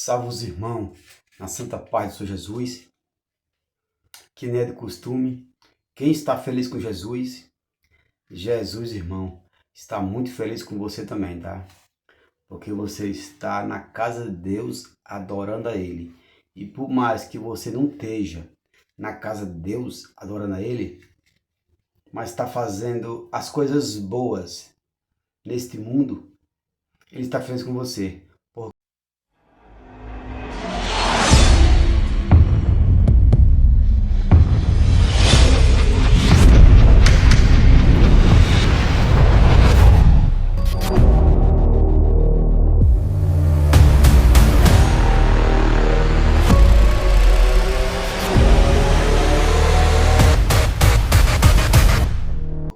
Salve os irmãos, na santa paz do Senhor Jesus, que nem é de costume. Quem está feliz com Jesus, Jesus, irmão, está muito feliz com você também, tá? Porque você está na casa de Deus adorando a Ele. E por mais que você não esteja na casa de Deus adorando a Ele, mas está fazendo as coisas boas neste mundo, Ele está feliz com você.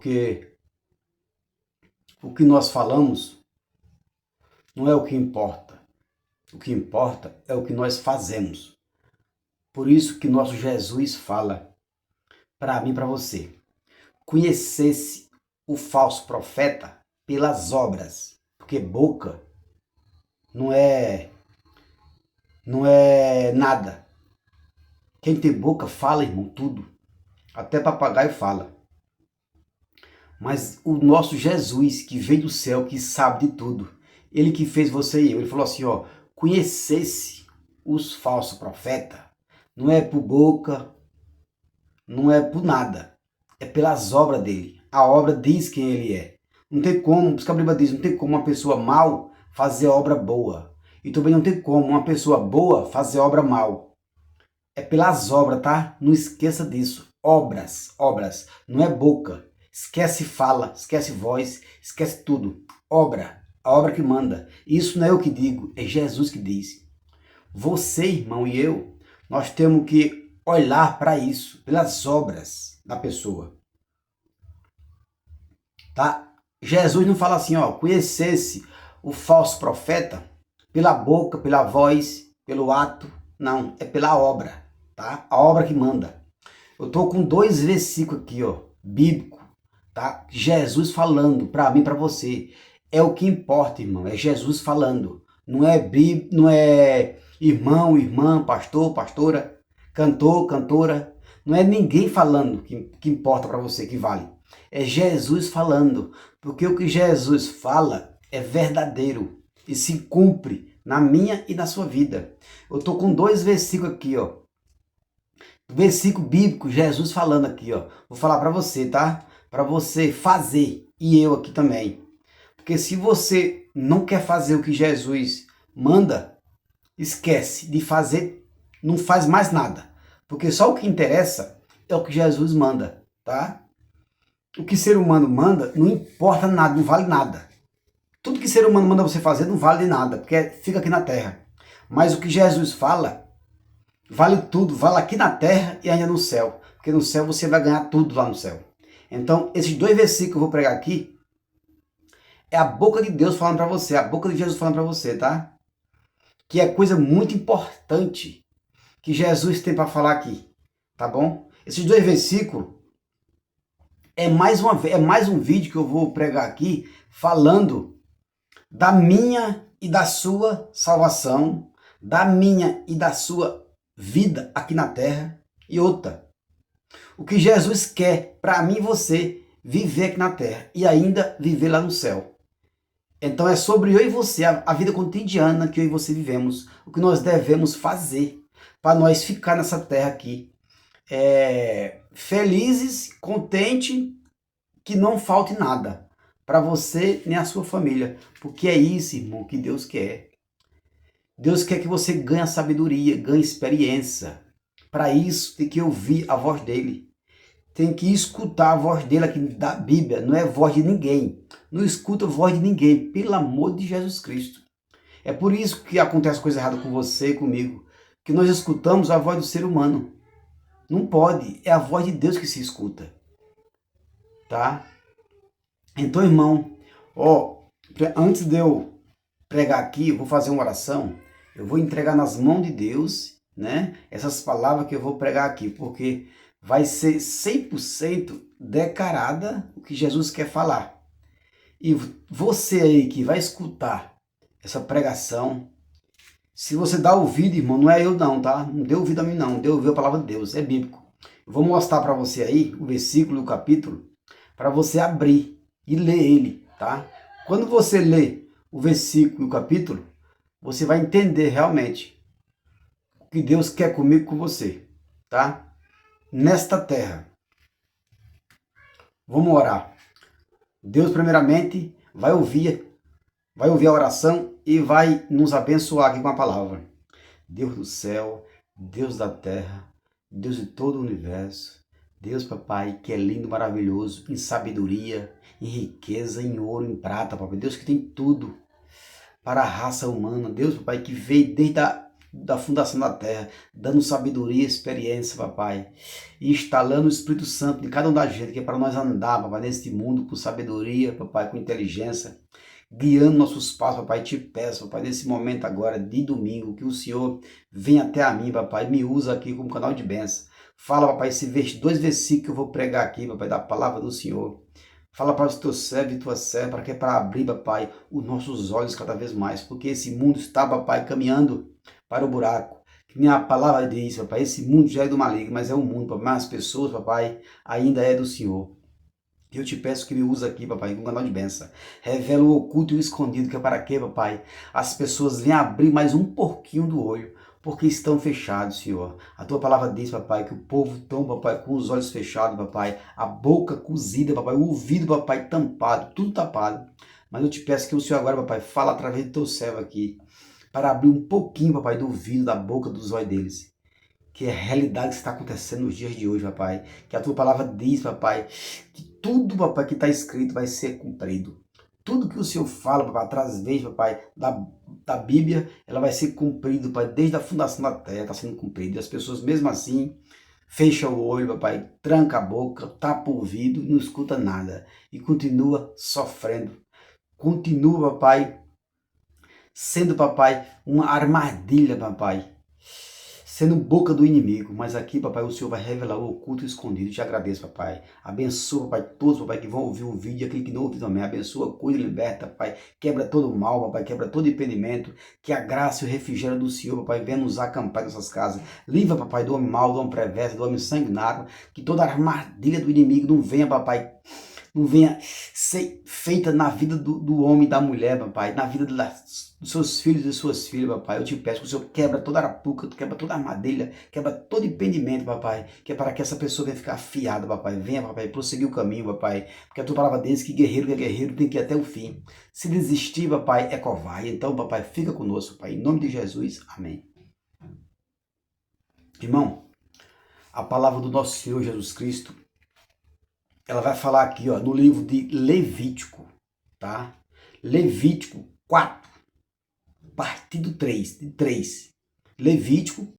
Porque o que nós falamos não é o que importa. O que importa é o que nós fazemos. Por isso que nosso Jesus fala para mim e para você: conhecesse o falso profeta pelas obras. Porque boca não é nada. Quem tem boca fala, irmão, tudo. Até papagaio fala. Mas o nosso Jesus, que veio do céu, que sabe de tudo, ele que fez você e eu, ele falou assim, ó: conhecesse os falsos profetas, não é por boca, não é por nada, é pelas obras dele. A obra diz quem ele é. Não tem como, por isso que a Bíblia diz, não tem como uma pessoa mal fazer obra boa. E também não tem como uma pessoa boa fazer obra mal. É pelas obras, tá? Não esqueça disso. Obras, não é boca. Esquece fala, esquece voz, esquece tudo. Obra, a obra que manda. Isso não é eu que digo, é Jesus que diz. Você, irmão, e eu, nós temos que olhar para isso, pelas obras da pessoa. Tá? Jesus não fala assim, ó: conhecesse o falso profeta pela boca, pela voz, pelo ato. Não, é pela obra, tá? A obra que manda. Eu tô com 2 versículos aqui, ó, bíblico. Tá? Jesus falando para mim, para você. É o que importa, irmão. É Jesus falando. Não é irmão, irmã, pastor, pastora, cantor, cantora. Não é ninguém falando que importa para você, que vale. É Jesus falando. Porque o que Jesus fala é verdadeiro e se cumpre na minha e na sua vida. Eu tô com 2 versículos aqui, ó. Versículo bíblico, Jesus falando aqui, ó. Vou falar para você, tá? Para você fazer, e eu aqui também. Porque se você não quer fazer o que Jesus manda, esquece de fazer, não faz mais nada. Porque só o que interessa é o que Jesus manda, tá? O que ser humano manda não importa nada, não vale nada. Tudo que ser humano manda você fazer não vale de nada, porque fica aqui na terra. Mas o que Jesus fala, vale tudo, vale aqui na terra e ainda no céu. Porque no céu você vai ganhar tudo lá no céu. Então, esses 2 versículos que eu vou pregar aqui é a boca de Deus falando para você, a boca de Jesus falando para você, tá? Que é coisa muito importante que Jesus tem para falar aqui, tá bom? Esses 2 versículos é mais um vídeo que eu vou pregar aqui falando da minha e da sua salvação, da minha e da sua vida aqui na terra. E outra, o que Jesus quer para mim e você viver aqui na terra e ainda viver lá no céu. Então é sobre eu e você, a vida cotidiana que eu e você vivemos, o que nós devemos fazer para nós ficar nessa terra aqui felizes, contentes, que não falte nada para você nem a sua família. Porque é isso, irmão, que Deus quer. Deus quer que você ganhe sabedoria, ganhe experiência. Para isso tem que ouvir a voz dele. Tem que escutar a voz dele aqui da Bíblia, não é voz de ninguém. Não escuta a voz de ninguém, pelo amor de Jesus Cristo. É por isso que acontece coisa errada com você e comigo, que nós escutamos a voz do ser humano. Não pode, é a voz de Deus que se escuta. Tá? Então, irmão, ó, antes de eu pregar aqui, eu vou fazer uma oração, eu vou entregar nas mãos de Deus, né? Essas palavras que eu vou pregar aqui, porque vai ser 100% declarada o que Jesus quer falar. E você aí que vai escutar essa pregação, Se você dá ouvido, irmão, não é eu não, tá? Não dê ouvido a mim não, dê ouvido a palavra de Deus, é bíblico. Eu vou mostrar para você aí o versículo e o capítulo, para você abrir e ler ele, tá? Quando você lê o versículo e o capítulo, você vai entender realmente o que Deus quer comigo e com você, tá? Nesta terra. Vamos orar. Deus, primeiramente, vai ouvir a oração e vai nos abençoar aqui com a palavra. Deus do céu, Deus da terra, Deus de todo o universo, Deus, papai, que é lindo, maravilhoso, em sabedoria, em riqueza, em ouro, em prata, papai. Deus que tem tudo para a raça humana. Deus, papai, que veio desde da fundação da terra, dando sabedoria e experiência, papai, e instalando o Espírito Santo em cada um da gente, que é para nós andar, papai, neste mundo com sabedoria, papai, com inteligência, guiando nossos passos, papai. Te peço, papai, nesse momento agora de domingo, que o Senhor venha até a mim, papai, me usa aqui como canal de bênção. Fala, papai, dois versículos que eu vou pregar aqui, papai, da palavra do Senhor. Fala para os teus servos e tuas servas, para que é para abrir, papai, os nossos olhos cada vez mais, porque esse mundo está, papai, caminhando para o buraco. Que minha palavra diz, papai, esse mundo já é do maligno, mas é um mundo, papai, mas as pessoas, papai, ainda é do Senhor. Eu te peço que me use aqui, papai, com um canal de bênção. Revela o oculto e o escondido, que é para quê, papai? As pessoas venham abrir mais um pouquinho do olho, porque estão fechados, Senhor. A tua palavra diz, papai, que o povo estão, papai, com os olhos fechados, papai, a boca cozida, papai, o ouvido, papai, tampado, tudo tapado. Mas eu te peço que o Senhor agora, papai, fala através do teu servo aqui, para abrir um pouquinho, papai, do ouvido, da boca, dos olhos deles. Que é a realidade que está acontecendo nos dias de hoje, papai. Que a tua palavra diz, papai, que tudo, papai, que está escrito vai ser cumprido. Tudo que o Senhor fala, papai, através, papai, da Bíblia, ela vai ser cumprido, papai, desde a fundação da terra está sendo cumprido. E as pessoas, mesmo assim, fecham o olho, papai, tranca a boca, tapa o ouvido, não escuta nada. E continua sofrendo. Continua, papai, sendo, papai, uma armadilha, papai, sendo boca do inimigo. Mas aqui, papai, o Senhor vai revelar o oculto e escondido. Te agradeço, papai. Abençoa, papai, todos, papai, que vão ouvir o vídeo, aquele que não ouviu também. Abençoa, cuida, liberta, papai. Quebra todo o mal, papai, quebra todo impedimento. Que a graça e o refrigério do Senhor, papai, venha nos acampar em nossas casas. Livra, papai, do homem mau, do homem perverso, do homem sanguinário. Que toda armadilha do inimigo não venha, papai, não venha ser feita na vida do homem e da mulher, papai, na vida dos seus filhos e suas filhas, papai. Eu te peço que o Senhor quebra toda arapuca, quebra toda armadilha, quebra todo impedimento, papai, que é para que essa pessoa venha ficar afiada, papai. Venha, papai, prosseguir o caminho, papai, porque a tua palavra diz que guerreiro tem que ir até o fim. Se desistir, papai, é covarde. Então, papai, fica conosco, pai, em nome de Jesus, amém. Irmão, a palavra do nosso Senhor Jesus Cristo, ela vai falar aqui, ó, no livro de Levítico, tá? Levítico 4, partido 3. Levítico.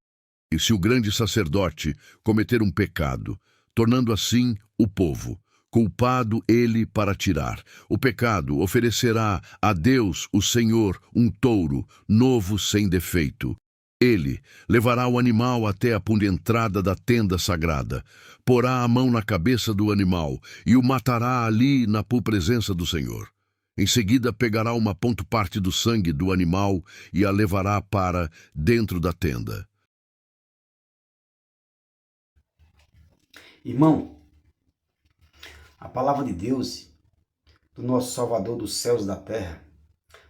E se o grande sacerdote cometer um pecado, tornando assim o povo, culpado ele para tirar o pecado, oferecerá a Deus, o Senhor, um touro novo sem defeito. Ele levará o animal até a entrada da tenda sagrada, porá a mão na cabeça do animal e o matará ali na presença do Senhor. Em seguida pegará uma parte do sangue do animal e a levará para dentro da tenda. Irmão, a palavra de Deus, do nosso Salvador dos céus e da terra,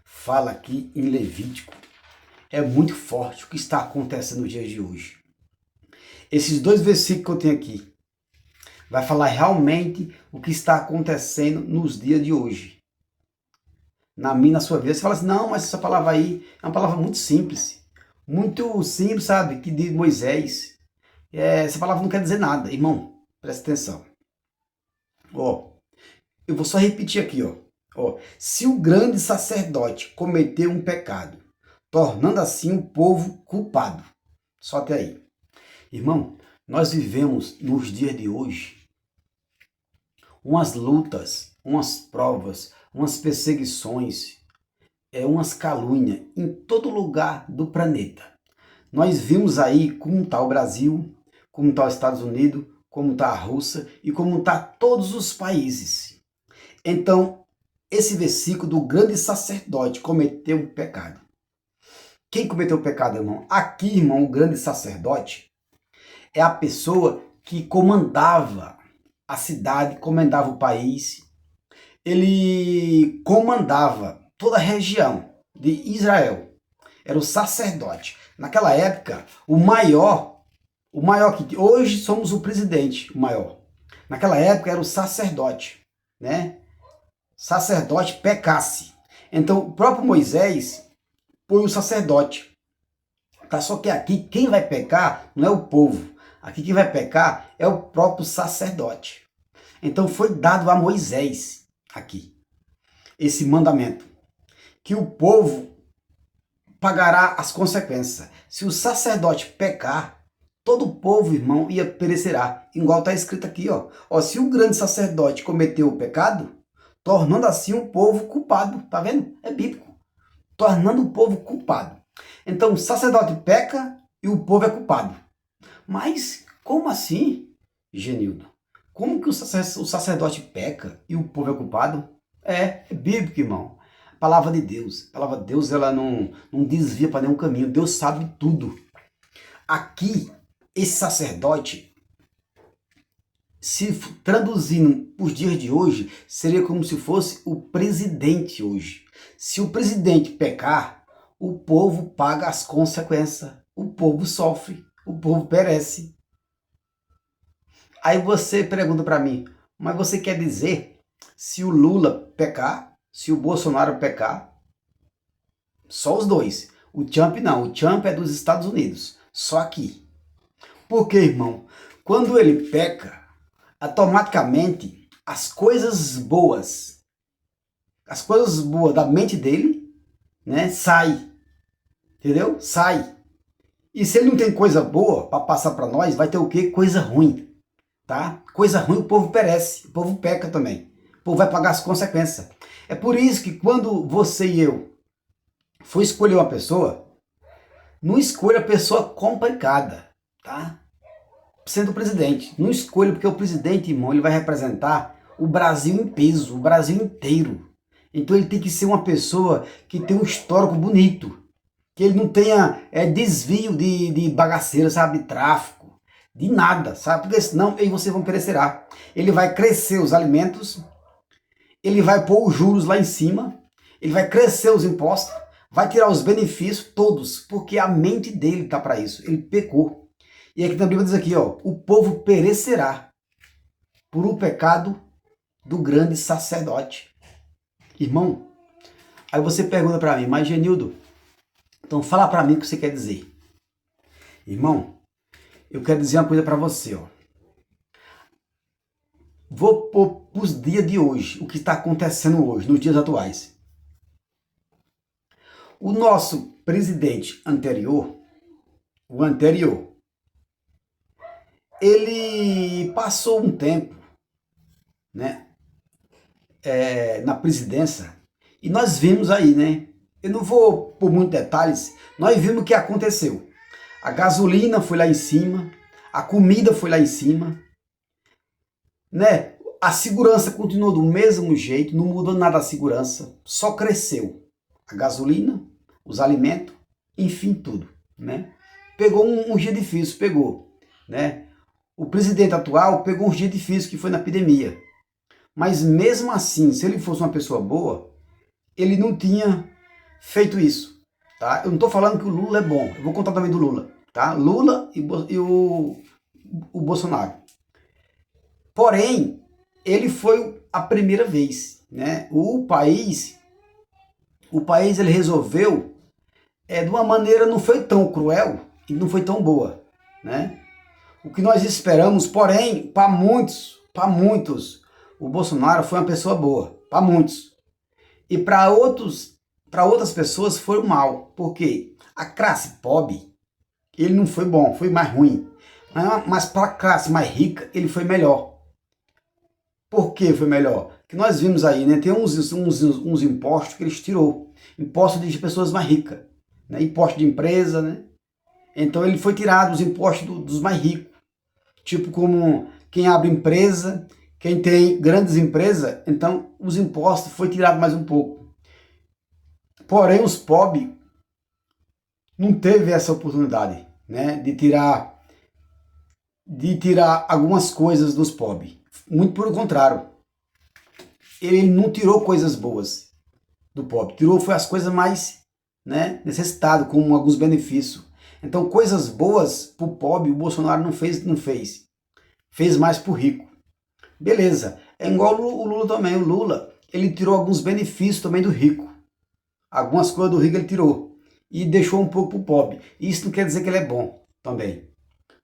fala aqui em Levítico. É muito forte o que está acontecendo nos dias de hoje. Esses dois versículos que eu tenho aqui vai falar realmente o que está acontecendo nos dias de hoje. Na minha, na sua vida, você fala assim, não, mas essa palavra aí é uma palavra muito simples, sabe, que de Moisés. Essa palavra não quer dizer nada. Irmão, presta atenção. Ó, eu vou só repetir aqui, ó. Se o grande sacerdote cometeu um pecado, tornando assim o povo culpado. Só até aí. Irmão, nós vivemos nos dias de hoje umas lutas, umas provas, umas perseguições, umas calúnias em todo lugar do planeta. Nós vimos aí como está o Brasil, como está os Estados Unidos, como está a Rússia e como está todos os países. Então, esse versículo do grande sacerdote cometeu um pecado. Quem cometeu o pecado, irmão? Aqui, irmão, o grande sacerdote é a pessoa que comandava a cidade, comandava o país, ele comandava toda a região de Israel. Era o sacerdote. Naquela época, o maior que hoje somos o presidente, o maior. Naquela época era o sacerdote, né? Sacerdote pecasse. Então, o próprio Moisés foi o sacerdote. Tá? Só que aqui quem vai pecar não é o povo. Aqui quem vai pecar é o próprio sacerdote. Então foi dado a Moisés aqui esse mandamento, que o povo pagará as consequências. Se o sacerdote pecar, todo o povo, irmão, ia perecerá. Igual está escrito aqui, ó. Se o grande sacerdote cometeu o pecado, tornando assim o povo culpado. Tá vendo? É bíblico. Tornando o povo culpado. Então o sacerdote peca e o povo é culpado. Mas como assim, Genildo? Como que o sacerdote peca e o povo é culpado? É bíblico, irmão. Palavra de Deus. A palavra de Deus, ela não desvia para nenhum caminho. Deus sabe tudo. Aqui, esse sacerdote, se traduzindo os dias de hoje, seria como se fosse o presidente hoje. Se o presidente pecar, o povo paga as consequências. O povo sofre, o povo perece. Aí você pergunta para mim, mas você quer dizer, se o Lula pecar, se o Bolsonaro pecar, só os dois. O Trump não, o Trump é dos Estados Unidos, só aqui. Por quê, irmão? Quando ele peca, automaticamente as coisas boas da mente dele, né, sai. Entendeu? Sai. E se ele não tem coisa boa para passar para nós, vai ter o quê? Coisa ruim. Tá? Coisa ruim, o povo perece, o povo peca também. O povo vai pagar as consequências. É por isso que quando você e eu for escolher uma pessoa, não escolha a pessoa complicada, tá? Sendo o presidente, não escolha, porque o presidente, irmão, ele vai representar o Brasil em peso, o Brasil inteiro. Então ele tem que ser uma pessoa que tem um histórico bonito, que ele não tenha desvio de bagaceira, sabe, de tráfico, de nada, sabe? Porque senão aí vocês vão perecerá. Ele vai crescer os alimentos, ele vai pôr os juros lá em cima, ele vai crescer os impostos, vai tirar os benefícios todos, porque a mente dele está para isso. Ele pecou. E aqui na Bíblia diz aqui, ó, o povo perecerá por o pecado do grande sacerdote. Irmão, aí você pergunta para mim, mas Genildo, então fala para mim o que você quer dizer. Irmão, eu quero dizer uma coisa para você, ó. Vou pôr os dias de hoje, o que está acontecendo hoje, nos dias atuais. O nosso presidente anterior, ele passou um tempo, né, na presidência, e nós vimos aí, né, eu não vou por muitos detalhes, nós vimos o que aconteceu. A gasolina foi lá em cima, a comida foi lá em cima, né? A segurança continuou do mesmo jeito, não mudou nada a segurança, só cresceu. A gasolina, os alimentos, enfim, tudo, né? Pegou um dia difícil, né? O presidente atual pegou um dia difícil, que foi na epidemia. Mas mesmo assim, se ele fosse uma pessoa boa, ele não tinha feito isso, tá? Eu não estou falando que o Lula é bom, eu vou contar também do Lula, tá? Lula e o Bolsonaro. Porém, ele foi a primeira vez, né? O país ele resolveu de uma maneira, não foi tão cruel e não foi tão boa, né? O que nós esperamos, porém, para muitos, o Bolsonaro foi uma pessoa boa, para muitos. E para outras pessoas foi mal, porque a classe pobre, ele não foi bom, foi mais ruim. Mas para a classe mais rica, ele foi melhor. Por que foi melhor? Que nós vimos aí, né? Tem uns impostos que eles tirou. Imposto de pessoas mais ricas, né? Imposto de empresa, né? Então ele foi tirado os impostos dos mais ricos. Tipo como quem abre empresa, quem tem grandes empresas, então os impostos foi tirado mais um pouco. Porém os pobres não teve essa oportunidade, né, de tirar algumas coisas dos pobres. Muito pelo contrário. Ele não tirou coisas boas do pobre, tirou foi as coisas mais, né, necessitadas, como alguns benefícios. Então, coisas boas para o pobre, o Bolsonaro não fez. Fez mais para o rico. Beleza. É igual o Lula também. O Lula, ele tirou alguns benefícios também do rico. Algumas coisas do rico ele tirou. E deixou um pouco para o pobre. Isso não quer dizer que ele é bom também.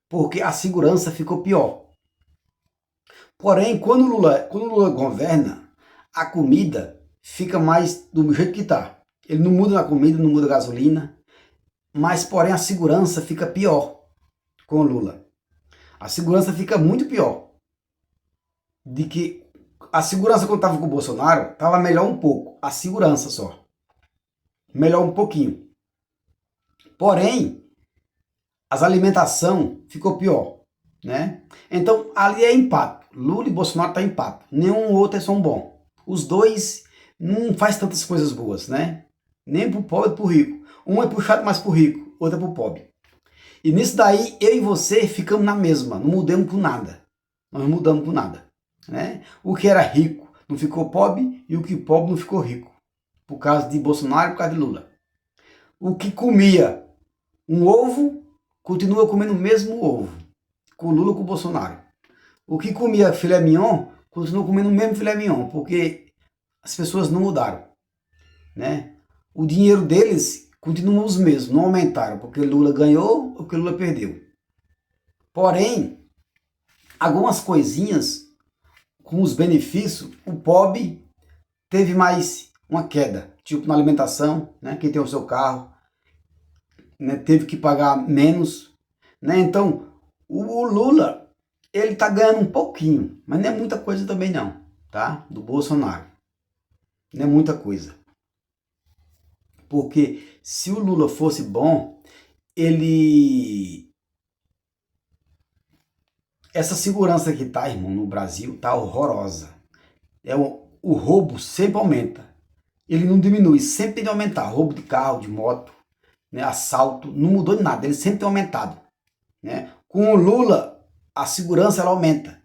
Porque a segurança ficou pior. Porém, quando o Lula governa, a comida fica mais do jeito que está. Ele não muda na comida, não muda a gasolina. Mas, porém, a segurança fica pior com o Lula. A segurança fica muito pior. De que a segurança quando estava com o Bolsonaro, estava melhor um pouco. A segurança só. Melhor um pouquinho. Porém, as alimentação ficou pior, né? Então, ali é empate. Lula e Bolsonaro tá empate. Nenhum outro são bom. Os dois não faz tantas coisas boas, né? Nem pro pobre nem pro rico. Um é puxado mais pro rico, outro é pro pobre. E nisso daí, eu e você ficamos na mesma. Não mudamos por nada. Nós não mudamos por nada, né? O que era rico não ficou pobre e o que pobre não ficou rico. Por causa de Bolsonaro e por causa de Lula. O que comia um ovo, continua comendo o mesmo ovo. Com Lula ou com Bolsonaro. O que comia filé mignon, continua comendo o mesmo filé mignon. Porque as pessoas não mudaram, né? O dinheiro deles continua os mesmos, não aumentaram. Porque Lula ganhou ou porque Lula perdeu. Porém, algumas coisinhas com os benefícios, o pobre teve mais uma queda. Tipo na alimentação, né? Quem tem o seu carro, né, teve que pagar menos, né? Então, o Lula, ele tá ganhando um pouquinho, mas não é muita coisa também não, tá? Do Bolsonaro. Não é muita coisa. Porque se o Lula fosse bom, ele... Essa segurança que tá, irmão, no Brasil, tá horrorosa. O roubo sempre aumenta. Ele não diminui, sempre tem de aumentar. Roubo de carro, de moto, né, assalto, não mudou de nada, ele sempre tem aumentado, né? Com o Lula, a segurança ela aumenta,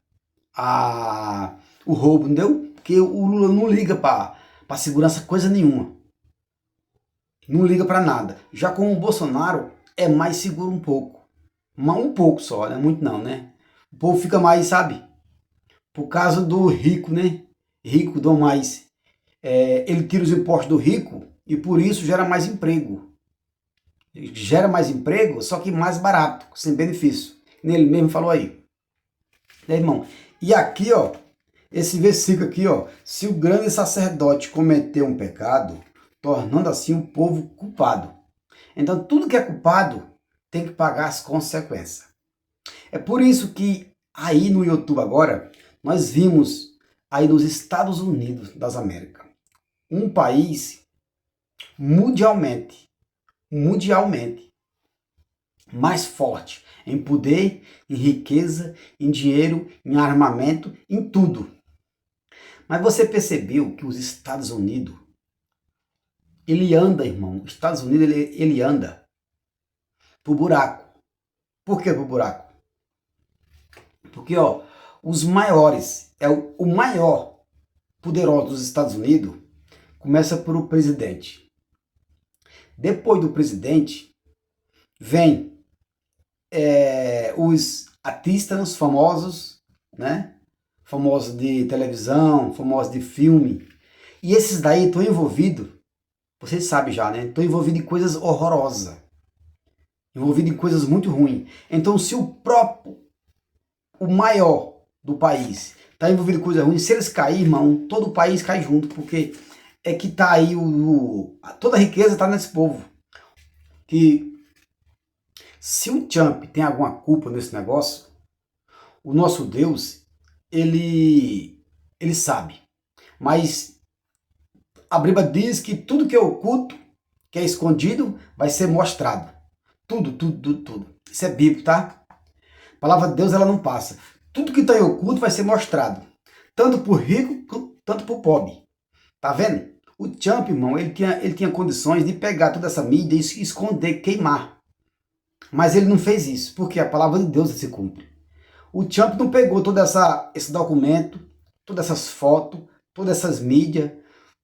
o roubo, entendeu? Porque o Lula não liga para segurança coisa nenhuma, não liga para nada. Já com o Bolsonaro é mais seguro um pouco, mas um pouco só, não é muito não, né? O povo fica mais, sabe? Por causa do rico, né? Rico dão mais, ele tira os impostos do rico e por isso gera mais emprego. Gera mais emprego, só que mais barato, sem benefício. Ele mesmo falou aí. Irmão, e aqui, ó, esse versículo aqui, ó, se o grande sacerdote cometeu um pecado, tornando assim o povo culpado. Então, tudo que é culpado tem que pagar as consequências. É por isso que aí no YouTube agora, nós vimos aí nos Estados Unidos das Américas, um país mundialmente mais forte em poder, em riqueza, em dinheiro, em armamento, em tudo. Mas você percebeu que os Estados Unidos, ele anda, irmão, os Estados Unidos ele anda pro buraco. Por que pro buraco? Porque, ó, os maiores, o maior poderoso dos Estados Unidos começa por o presidente. Depois do presidente, vem os artistas famosos, né? Famosos de televisão, famosos de filme. E esses daí estão envolvidos, vocês sabem já, né? Estão envolvidos em coisas horrorosas. Envolvidos em coisas muito ruins. Então, se o maior do país está envolvido em coisa ruim, se eles caírem, irmão, todo o país cai junto, porque é que tá aí toda a riqueza está nesse povo. Que se o Trump tem alguma culpa nesse negócio, o nosso Deus, ele sabe. Mas a Bíblia diz que tudo que é oculto, que é escondido, vai ser mostrado. Tudo. Isso é bíblico, tá? A palavra de Deus, ela não passa. Tudo que está em oculto vai ser mostrado. Tanto para o rico, tanto para o pobre. Tá vendo? O Trump, irmão, ele tinha condições de pegar toda essa mídia e esconder, queimar. Mas ele não fez isso, porque a palavra de Deus se cumpre. O Trump não pegou esse documento, todas essas fotos, todas essas mídias,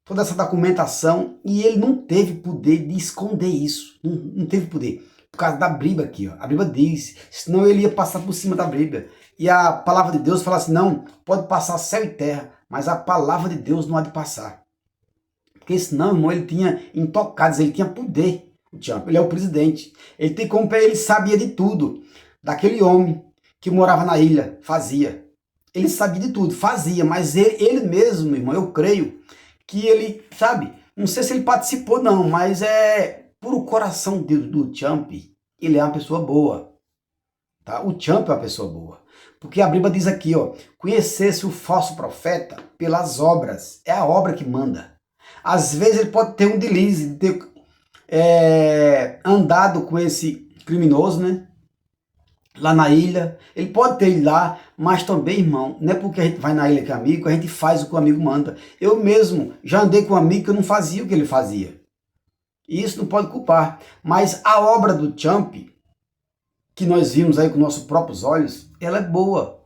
toda essa documentação, e ele não teve poder de esconder isso. Não teve poder. Por causa da Bíblia aqui, ó. A Bíblia diz, senão ele ia passar por cima da Bíblia. E a palavra de Deus fala assim, não, pode passar céu e terra, mas a palavra de Deus não há de passar. Porque senão, irmão, ele tinha intocado, ele tinha poder. O Trump, ele é o presidente. Ele sabia de tudo. Daquele homem que morava na ilha, fazia. Ele sabia de tudo, fazia, mas ele mesmo, irmão, eu creio que ele, sabe, não sei se ele participou não, mas por o coração do Trump, ele é uma pessoa boa. Tá? O Trump é uma pessoa boa. Porque a Bíblia diz aqui, ó, conhecesse o falso profeta pelas obras. É a obra que manda. Às vezes ele pode ter um deslize, de ter andado com esse criminoso, né? Lá na ilha. Ele pode ter ido lá, mas também, irmão, não é porque a gente vai na ilha que é amigo, a gente faz o que o amigo manda. Eu mesmo já andei com um amigo que eu não fazia o que ele fazia. E isso não pode culpar. Mas a obra do Trump, que nós vimos aí com nossos próprios olhos, ela é boa.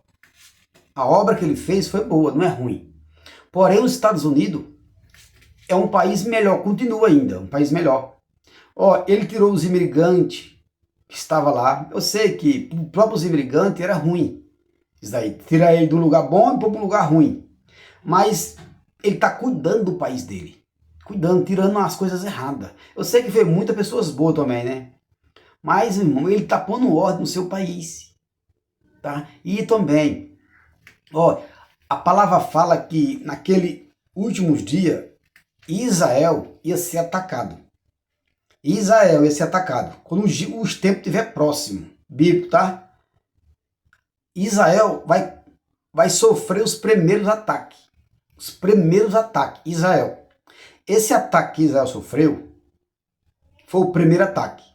A obra que ele fez foi boa, não é ruim. Porém, os Estados Unidos é um país melhor, continua ainda, um país melhor. Ó, ele tirou os imigrantes que estavam lá. Eu sei que o próprio imigrante era ruim. Isso daí, tira ele de um lugar bom e pôr para um lugar ruim. Mas ele está cuidando do país dele. Cuidando, tirando as coisas erradas. Eu sei que veio muitas pessoas boas também, né? Mas, irmão, ele está pondo ordem no seu país. Tá? E também, ó, a palavra fala que naqueles últimos dias, Israel ia ser atacado. Israel ia ser atacado. Quando os tempos estiver próximo, bíblico, tá? Israel vai sofrer os primeiros ataques. Os primeiros ataques, Israel. Esse ataque que Israel sofreu foi o primeiro ataque.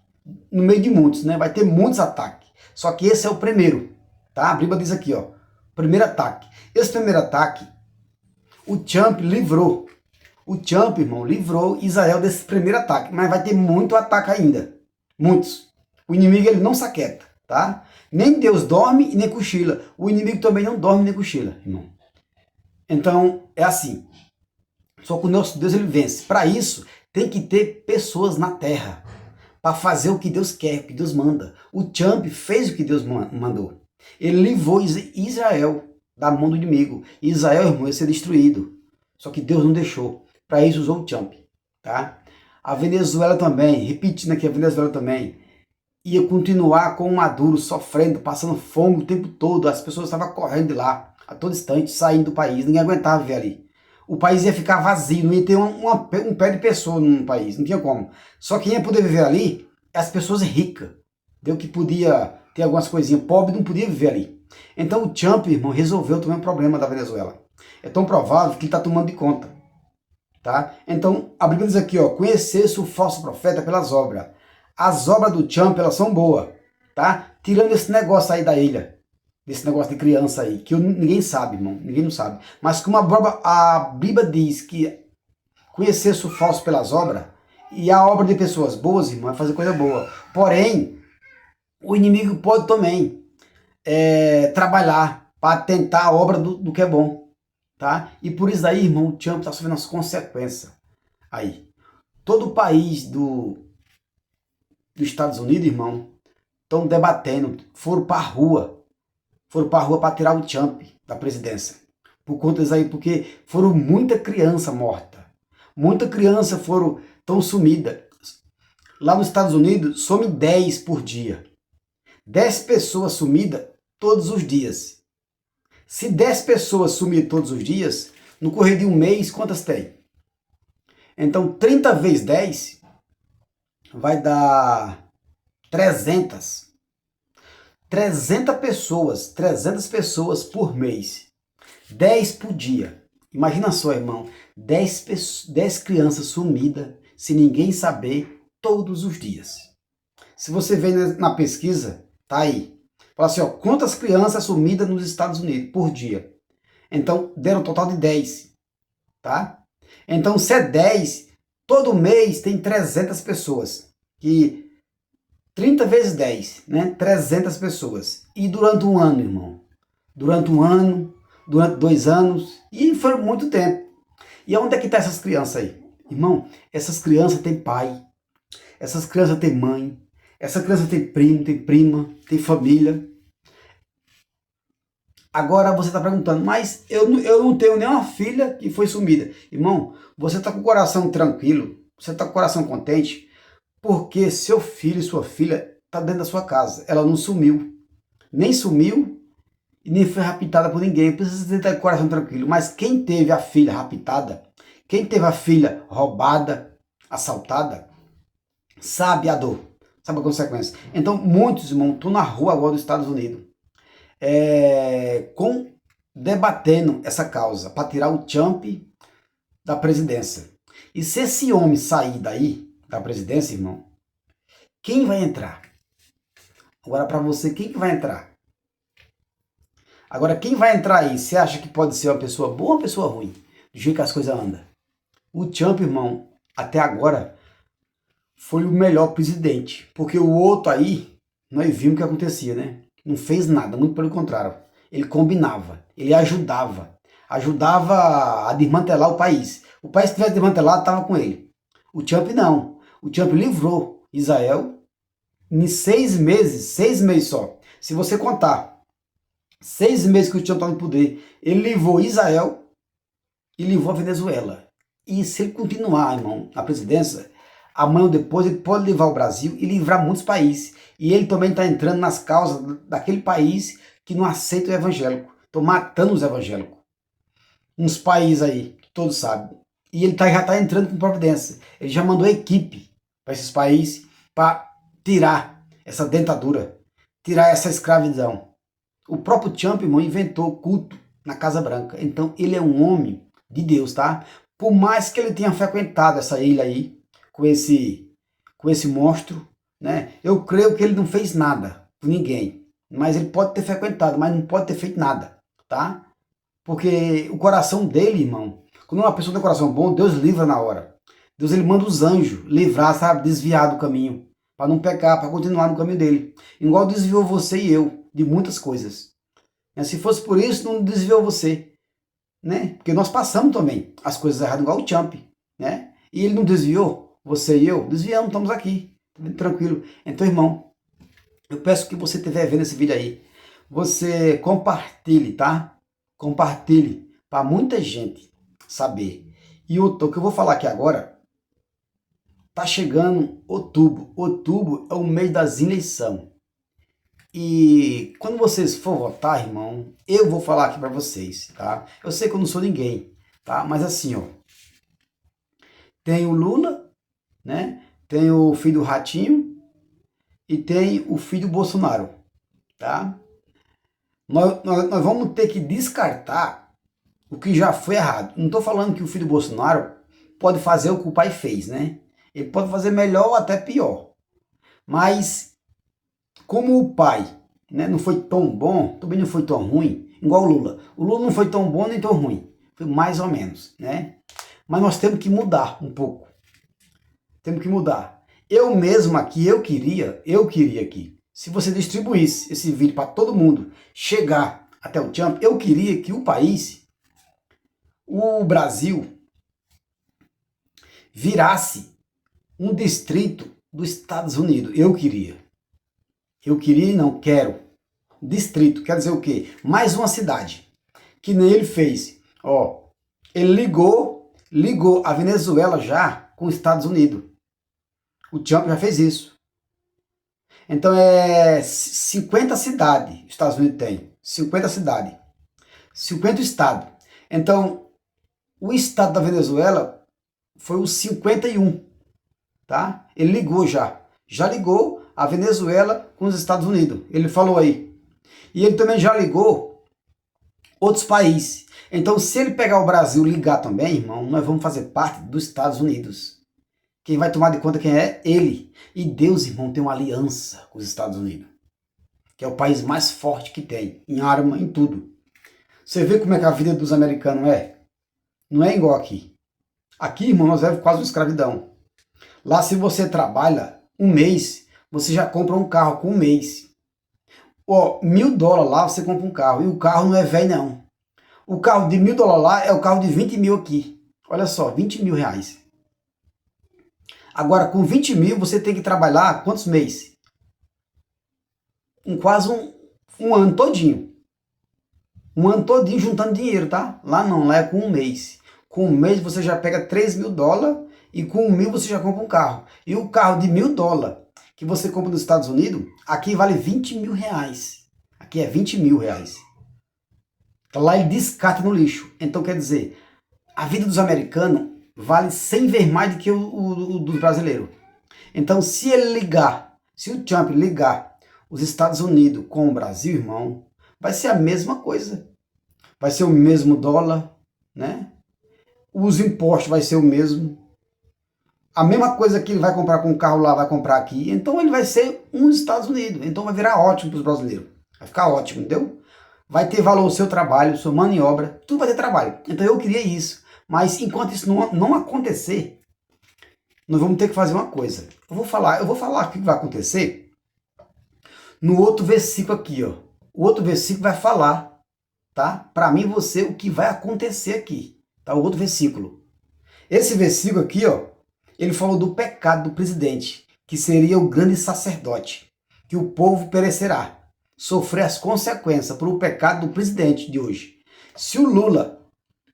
No meio de muitos, né? Vai ter muitos ataques. Só que esse é o primeiro, tá? A Bíblia diz aqui, ó. Primeiro ataque. Esse primeiro ataque, o Trump livrou. O Trump, irmão, livrou Israel desse primeiro ataque. Mas vai ter muito ataque ainda. Muitos. O inimigo, ele não se aquieta, tá? Nem Deus dorme e nem cochila. O inimigo também não dorme nem cochila, irmão. Então, é assim. Só que o nosso Deus, ele vence. Para isso, tem que ter pessoas na terra. Para fazer o que Deus quer, o que Deus manda. O Trump fez o que Deus mandou. Ele livrou Israel da mão do inimigo. Israel, irmão, ia ser destruído. Só que Deus não deixou. Para isso usou o Trump. Tá? A Venezuela também, repetindo aqui, a Venezuela também, ia continuar com o Maduro sofrendo, passando fome o tempo todo. As pessoas estavam correndo de lá, a todo instante, saindo do país. Ninguém aguentava viver ali. O país ia ficar vazio, não ia ter um pé de pessoa no país, não tinha como. Só quem ia poder viver ali é as pessoas ricas. Deu que podia ter algumas coisinhas, pobre não podia viver ali. Então o Trump, irmão, resolveu também o problema da Venezuela. É tão provável que ele está tomando de conta. Tá? Então a Bíblia diz aqui, ó, conhecesse o falso profeta pelas obras. As obras do Trump, elas são boas. Tá? Tirando esse negócio aí da ilha. Desse negócio de criança aí, que ninguém sabe, irmão, ninguém não sabe. Mas como a Bíblia diz que conhecesse o falso pelas obras, e a obra de pessoas boas, irmão, é fazer coisa boa. Porém, o inimigo pode também trabalhar para tentar a obra do que é bom. Tá? E por isso aí, irmão, o Trump está sofrendo as consequências. Aí, todo o país dos Estados Unidos, irmão, estão debatendo, foram para a rua. Foram para a rua para tirar o Trump da presidência. Por conta disso aí, porque foram muita criança morta. Muita criança tão sumida. Lá nos Estados Unidos, some 10 por dia. 10 pessoas sumidas todos os dias. Se 10 pessoas sumirem todos os dias, no correr de um mês, quantas tem? Então, 30 vezes 10 vai dar 300. 300 pessoas por mês. 10 por dia. Imagina só, irmão, 10 crianças sumidas, sem ninguém saber, todos os dias. Se você vê na pesquisa, tá aí. Fala assim, ó, quantas crianças sumidas nos Estados Unidos por dia? Então, deram um total de 10. Tá? Então, se é 10, todo mês tem 300 pessoas. E 30 vezes 10, né? 300 pessoas. E durante um ano, irmão. Durante um ano, durante 2 anos. E foi muito tempo. E onde é que estão essas crianças aí? Irmão, essas crianças têm pai. Essas crianças têm mãe. Essa criança tem primo, tem prima, tem família. Agora você está perguntando, mas eu não tenho nenhuma filha que foi sumida. Irmão, você está com o coração tranquilo, você está com o coração contente, porque seu filho e sua filha está dentro da sua casa. Ela não sumiu. Nem sumiu e nem foi raptada por ninguém. Precisa ter o coração tranquilo. Mas quem teve a filha raptada, quem teve a filha roubada, assaltada, sabe a dor, sabe a consequência. Então, muitos, irmãos, estão na rua agora dos Estados Unidos, debatendo essa causa, para tirar o Trump da presidência. E se esse homem sair daí, da presidência, irmão, quem vai entrar? Agora, para você, quem que vai entrar? Agora, quem vai entrar aí, você acha que pode ser uma pessoa boa ou uma pessoa ruim? Do jeito que as coisas andam. O Trump, irmão, até agora, foi o melhor presidente. Porque o outro aí, nós vimos o que acontecia, né? Não fez nada, muito pelo contrário. Ele combinava, ele ajudava a desmantelar o país. O país que tivesse desmantelado estava com ele. O Trump não. O Trump livrou Israel em 6 meses só. Se você contar, 6 meses que o Trump está no poder, ele livrou Israel e livrou a Venezuela. E se ele continuar, irmão, na presidência, amanhã ou depois ele pode livrar o Brasil e livrar muitos países. E ele também está entrando nas causas daquele país que não aceita o evangélico. Estão matando os evangélicos. Uns países aí, que todos sabem. E ele já está entrando com providência. Ele já mandou equipe para esses países para tirar essa dentadura, tirar essa escravidão. O próprio Trump, irmão, inventou culto na Casa Branca. Então ele é um homem de Deus, tá? Por mais que ele tenha frequentado essa ilha aí, com esse monstro, né? Eu creio que ele não fez nada por ninguém. Mas ele pode ter frequentado, mas não pode ter feito nada, tá? Porque o coração dele, irmão, quando uma pessoa tem coração bom, Deus livra na hora. Deus, ele manda os anjos livrar, sabe? Desviar do caminho. Para não pecar, para continuar no caminho dele. Igual desviou você e eu de muitas coisas. Se fosse por isso, não desviou você, né? Porque nós passamos também as coisas erradas, igual o Trump, né? E ele não desviou, você e eu desviamos, estamos aqui, tranquilo. Então, irmão, eu peço que você estiver vendo esse vídeo aí, você compartilhe, tá? Compartilhe para muita gente saber. E o que eu vou falar aqui agora, tá chegando outubro. Outubro é o mês das eleições. E quando vocês for votar, irmão, eu vou falar aqui para vocês, tá? Eu sei que eu não sou ninguém, tá? Mas assim, ó, tem o Lula, né? Tem o filho do Ratinho e tem o filho do Bolsonaro, tá? Nós vamos ter que descartar o que já foi errado. Não estou falando que o filho do Bolsonaro pode fazer o que o pai fez, né? Ele pode fazer melhor ou até pior. Mas como o pai, né, não foi tão bom, também não foi tão ruim, igual o Lula. O Lula não foi tão bom nem tão ruim. Foi mais ou menos, né? Mas nós temos que mudar um pouco. Temos que mudar. Eu mesmo aqui, eu queria aqui, se você distribuísse esse vídeo para todo mundo, chegar até o Trump, eu queria que o país, o Brasil, virasse um distrito dos Estados Unidos. Eu queria e não quero. Distrito, quer dizer o quê? Mais uma cidade. Que nem ele fez. Ó, ele ligou a Venezuela já com os Estados Unidos. O Trump já fez isso. Então é 50 cidades os Estados Unidos tem. 50 cidades. 50 estados. Então, o estado da Venezuela foi o 51. Tá? Ele ligou já. Já ligou a Venezuela com os Estados Unidos. Ele falou aí. E ele também já ligou outros países. Então, se ele pegar o Brasil e ligar também, irmão, nós vamos fazer parte dos Estados Unidos. Quem vai tomar de conta quem é? Ele. E Deus, irmão, tem uma aliança com os Estados Unidos. Que é o país mais forte que tem. Em arma, em tudo. Você vê como é que a vida dos americanos é? Não é igual aqui. Aqui, irmão, nós vivemos quase uma escravidão. Lá, se você trabalha um mês, você já compra um carro com um mês. Ó, $1.000 lá, você compra um carro. E o carro não é velho, não. O carro de $1.000 lá é o carro de 20 mil aqui. Olha só, 20 mil reais. Agora, com 20 mil, você tem que trabalhar quantos meses? Quase um ano todinho. Um ano todinho juntando dinheiro, tá? Lá não, lá é com um mês. Com um mês você já pega $3.000 e com 1.000 você já compra um carro. E o carro de $1.000 que você compra nos Estados Unidos, aqui vale 20 mil reais. Aqui é 20 mil reais. Então, lá ele descarta no lixo. Então quer dizer, a vida dos americanos vale 100 vezes mais do que o dos brasileiros. Então se ele ligar, se o Trump ligar os Estados Unidos com o Brasil, irmão, vai ser a mesma coisa. Vai ser o mesmo dólar, né? Os impostos vai ser o mesmo. A mesma coisa que ele vai comprar com o carro lá, vai comprar aqui. Então ele vai ser um dos Estados Unidos. Então vai virar ótimo para os brasileiros. Vai ficar ótimo, entendeu? Vai ter valor o seu trabalho, sua mão de obra. Tudo vai ter trabalho. Então eu queria isso. Mas enquanto isso não acontecer, nós vamos ter que fazer uma coisa. Eu vou falar o que vai acontecer no outro versículo aqui, ó. O outro versículo vai falar, tá? Para mim e você, o que vai acontecer aqui. Tá? O outro versículo. Esse versículo aqui, ó, ele falou do pecado do presidente, que seria o grande sacerdote, que o povo perecerá, sofrer as consequências por o pecado do presidente de hoje. Se o Lula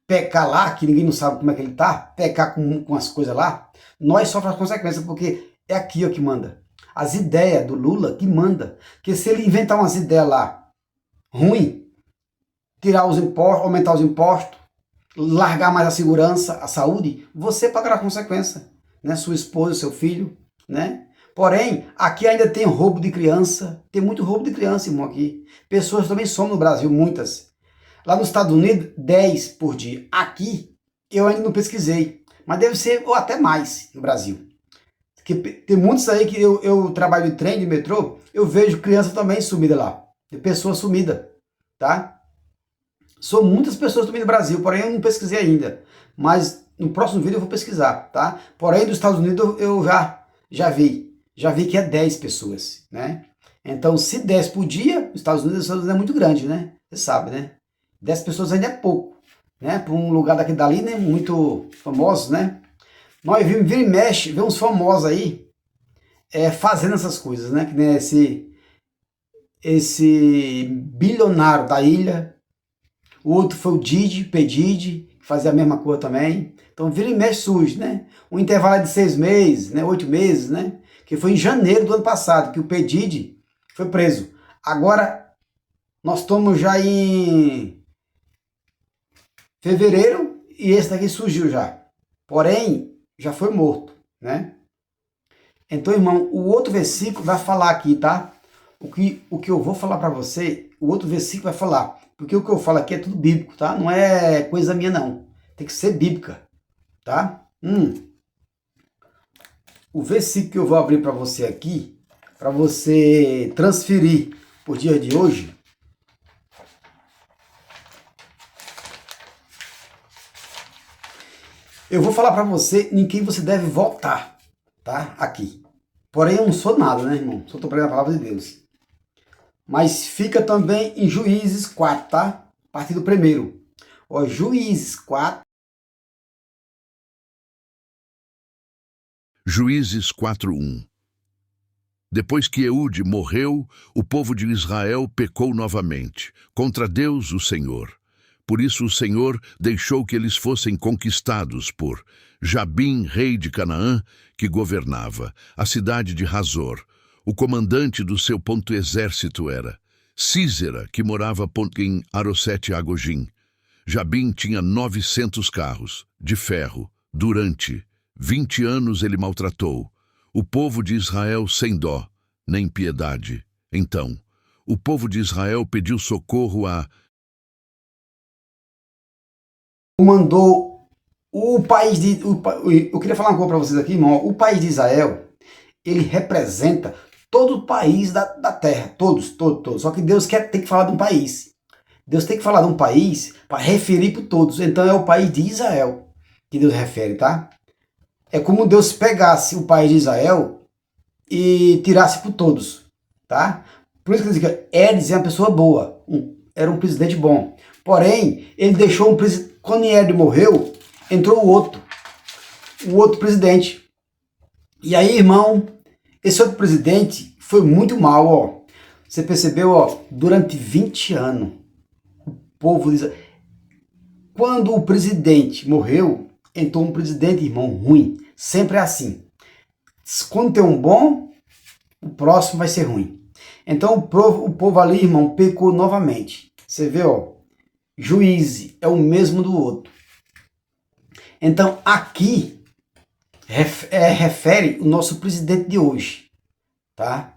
pecar lá, que ninguém não sabe como é que ele tá, pecar com as coisas lá, nós sofremos as consequências, porque é aqui ó, que manda. As ideias do Lula que manda. Que se ele inventar umas ideias lá ruim, tirar os impostos, aumentar os impostos, largar mais a segurança, a saúde, você pagará a consequência, né? Sua esposa, seu filho, né? Porém, aqui ainda tem roubo de criança, tem muito roubo de criança, irmão, aqui. Pessoas também somem no Brasil, muitas. Lá nos Estados Unidos, 10 por dia. Aqui, eu ainda não pesquisei, mas deve ser ou até mais no Brasil. Porque tem muitos aí que eu trabalho de trem, de metrô, eu vejo criança também sumida lá, de pessoa sumida, tá? São muitas pessoas também no Brasil, porém eu não pesquisei ainda, mas no próximo vídeo eu vou pesquisar, tá? Porém dos Estados Unidos eu já vi que é 10 pessoas, né? Então se 10 por dia, os Estados Unidos é muito grande, né? Você sabe, né? 10 pessoas ainda é pouco, né? Para um lugar daqui dali, né? Muito famoso, né? Nós vimos, vira e mexe, vê uns famosos aí fazendo essas coisas, né? Que nem esse bilionário da ilha. O outro foi o Didi, P. Didi, que fazia a mesma coisa também. Então vira e mexe surge, né? Um intervalo de 6 meses, né? 8 meses, né? Que foi em janeiro do ano passado que o P. Didi foi preso. Agora nós estamos já em fevereiro e esse daqui surgiu já. Porém, já foi morto, né? Então, irmão, o outro versículo vai falar aqui, tá? O que eu vou falar para você, o outro versículo vai falar. Porque o que eu falo aqui é tudo bíblico, tá? Não é coisa minha, não. Tem que ser bíblica, tá? O versículo que eu vou abrir para você aqui, para você transferir por dia de hoje, eu vou falar para você em quem você deve votar, tá? Aqui. Porém, eu não sou nada, né, irmão? Só estou pregando a palavra de Deus. Mas fica também em Juízes 4, tá? A partir do primeiro. Ó, Juízes 4. Juízes 4:1. Depois que Eude morreu, o povo de Israel pecou novamente, contra Deus, o Senhor. Por isso o Senhor deixou que eles fossem conquistados por Jabim, rei de Canaã, que governava, a cidade de Hazor. O comandante do seu exército era Sísera, que morava em Arosete-Agogim. Jabim tinha 900 carros, de ferro. Durante 20 anos ele maltratou o povo de Israel sem dó, nem piedade. Então, o povo de Israel pediu socorro a Mandou o país de... eu queria falar uma coisa para vocês aqui, irmão. O país de Israel, ele representa todo o país da terra. Todos. Só que Deus tem que falar de um país. Deus tem que falar de um país para referir para todos. Então é o país de Israel. que Deus refere, tá? É como Deus pegasse o país de Israel e tirasse por todos, tá? Por isso que diz que Herodes é uma pessoa boa, era um presidente bom. Porém, ele deixou um presidente. Quando Herodes morreu, entrou o outro presidente. E aí, irmão, esse outro presidente foi muito mal, ó. Você percebeu, ó, durante 20 anos, o povo diz, quando o presidente morreu, entrou um presidente, irmão, ruim. Sempre é assim. Quando tem um bom, o próximo vai ser ruim. Então o povo ali, irmão, pecou novamente. Você vê, ó, Juízes é o mesmo do outro. Então aqui refere o nosso presidente de hoje, tá?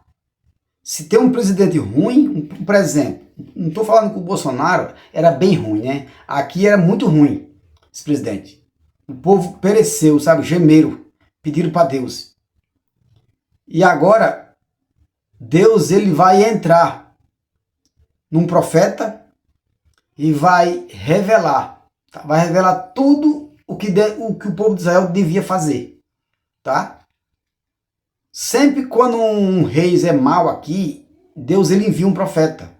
Se tem um presidente ruim, por exemplo, não estou falando que o Bolsonaro era bem ruim, né? Aqui era muito ruim esse presidente. O povo pereceu, sabe? Gemeram, pediram para Deus. E agora, Deus ele vai entrar num profeta e vai revelar. Tá? Vai revelar tudo o que o povo de Israel devia fazer. Tá? Sempre quando um rei é mau aqui, Deus ele envia um profeta.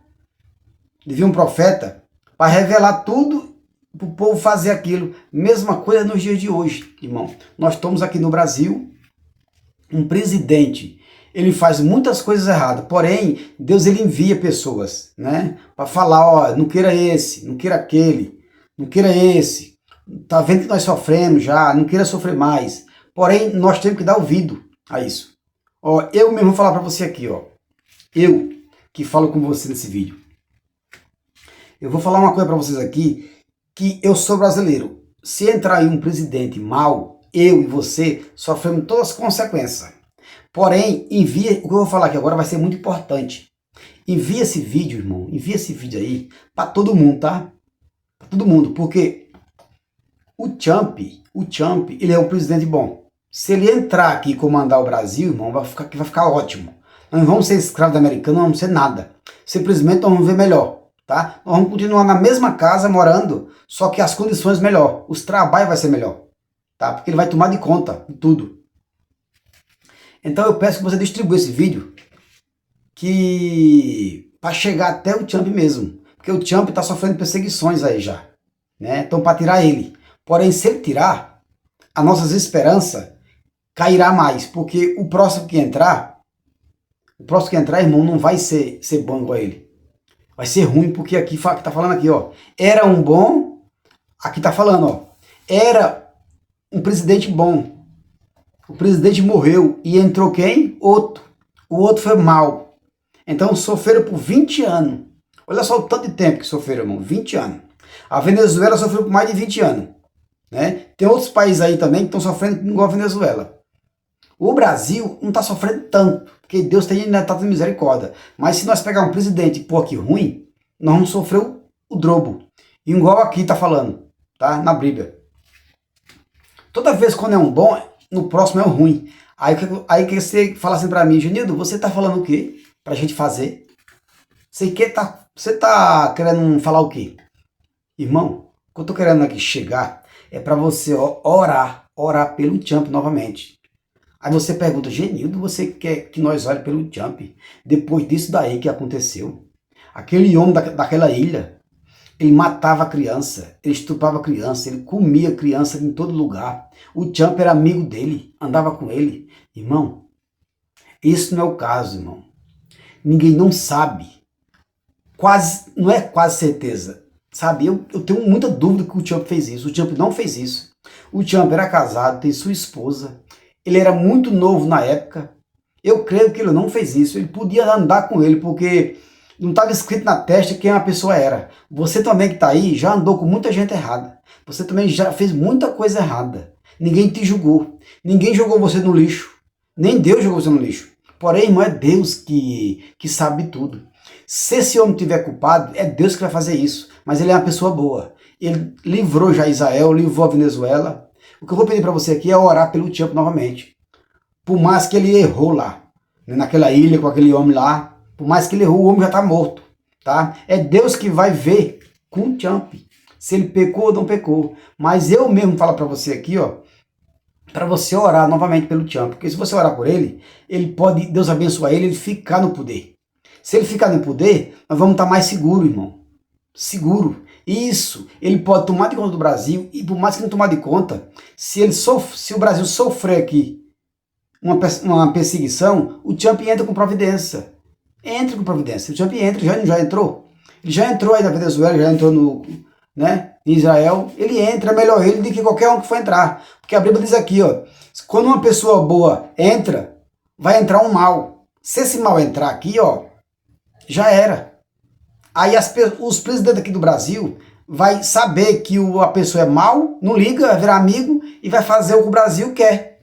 Envia um profeta para revelar tudo para o povo fazer aquilo. Mesma coisa nos dias de hoje, irmão. Nós estamos aqui no Brasil, um presidente, ele faz muitas coisas erradas, porém, Deus ele envia pessoas, né? Para falar, ó, não queira esse, não queira aquele, não queira esse. Tá vendo que nós sofremos já, não queira sofrer mais. Porém, nós temos que dar ouvido a isso. Ó, eu mesmo vou falar para você aqui, ó. Eu que falo com você nesse vídeo. Eu vou falar uma coisa para vocês aqui, que eu sou brasileiro. Se entrar aí um presidente mau, eu e você sofremos todas as consequências. Porém, envia, o que eu vou falar aqui agora vai ser muito importante. Envia esse vídeo, irmão, envia esse vídeo aí para todo mundo, tá? Para todo mundo, porque o Trump, ele é um presidente bom. Se ele entrar aqui e comandar o Brasil, irmão, vai ficar ótimo. Nós não vamos ser escravos americanos, não vamos ser nada. Simplesmente nós vamos ver melhor, tá? Nós vamos continuar na mesma casa morando, só que as condições melhor, os trabalhos vai ser melhor, tá? Porque ele vai tomar de conta de tudo. Então eu peço que você distribua esse vídeo para chegar até o Trump mesmo, porque o Trump está sofrendo perseguições aí já, né? Então para tirar ele. Porém, se ele tirar, as nossas esperanças cairá mais, porque o próximo que entrar, irmão, não vai ser bom igual a ele. Vai ser ruim, porque aqui tá falando aqui, ó. Era um bom, aqui tá falando, ó. Era um presidente bom. O presidente morreu e entrou quem? Outro. O outro foi mal. Então sofreram por 20 anos. Olha só o tanto de tempo que sofreram, irmão. 20 anos. A Venezuela sofreu por mais de 20 anos. Né? Tem outros países aí também que estão sofrendo igual a Venezuela. O Brasil não está sofrendo tanto, porque Deus ainda está tendo misericórdia. Mas se nós pegar um presidente e pôr aqui ruim, nós vamos sofrer o drobo. Igual aqui está falando, tá? Na Bíblia. Toda vez quando é um bom, no próximo é um ruim. Aí que você fala assim para mim, Genildo, você está falando o quê? Para a gente fazer? Você tá querendo falar o quê? Irmão, o que eu estou querendo aqui chegar é para você orar pelo Trump novamente. Aí você pergunta, Genildo, você quer que nós olhe pelo Trump? Depois disso daí que aconteceu. Aquele homem daquela ilha, ele matava a criança, ele estuprava a criança, ele comia a criança em todo lugar. O Trump era amigo dele, andava com ele. Irmão, isso não é o caso, irmão. Ninguém não sabe. Não é quase certeza. Sabe, eu tenho muita dúvida que o Trump fez isso. O Trump não fez isso. O Trump era casado, tem sua esposa. Ele era muito novo na época. Eu creio que ele não fez isso. Ele podia andar com ele, porque não estava escrito na testa quem a pessoa era. Você também que está aí já andou com muita gente errada. Você também já fez muita coisa errada. Ninguém te julgou. Ninguém jogou você no lixo. Nem Deus jogou você no lixo. Porém, irmão, é Deus que sabe tudo. Se esse homem tiver culpado, é Deus que vai fazer isso. Mas ele é uma pessoa boa. Ele livrou já Israel, livrou a Venezuela. O que eu vou pedir para você aqui é orar pelo Trump novamente. Por mais que ele errou lá, naquela ilha com aquele homem lá, por mais que ele errou, o homem já está morto. Tá? É Deus que vai ver com o Trump. se ele pecou ou não pecou. Mas eu mesmo falo para você aqui, ó, para você orar novamente pelo Trump, porque se você orar por ele, ele pode, Deus abençoar ele ficar no poder. Se ele ficar no poder, nós vamos estar mais seguros, irmão. Seguro. Isso, ele pode tomar de conta do Brasil, e por mais que não tomar de conta, se o Brasil sofrer aqui uma perseguição, o Trump entra com providência. Entra com providência. O Trump entra, já entrou. Ele já entrou aí na Venezuela, já entrou em Israel. Ele entra, é melhor ele do que qualquer um que for entrar. Porque a Bíblia diz aqui, ó, quando uma pessoa boa entra, vai entrar um mal. Se esse mal entrar aqui, ó, já era. Aí os presidentes aqui do Brasil vai saber que a pessoa é mal, não liga, vai virar amigo e vai fazer o que o Brasil quer.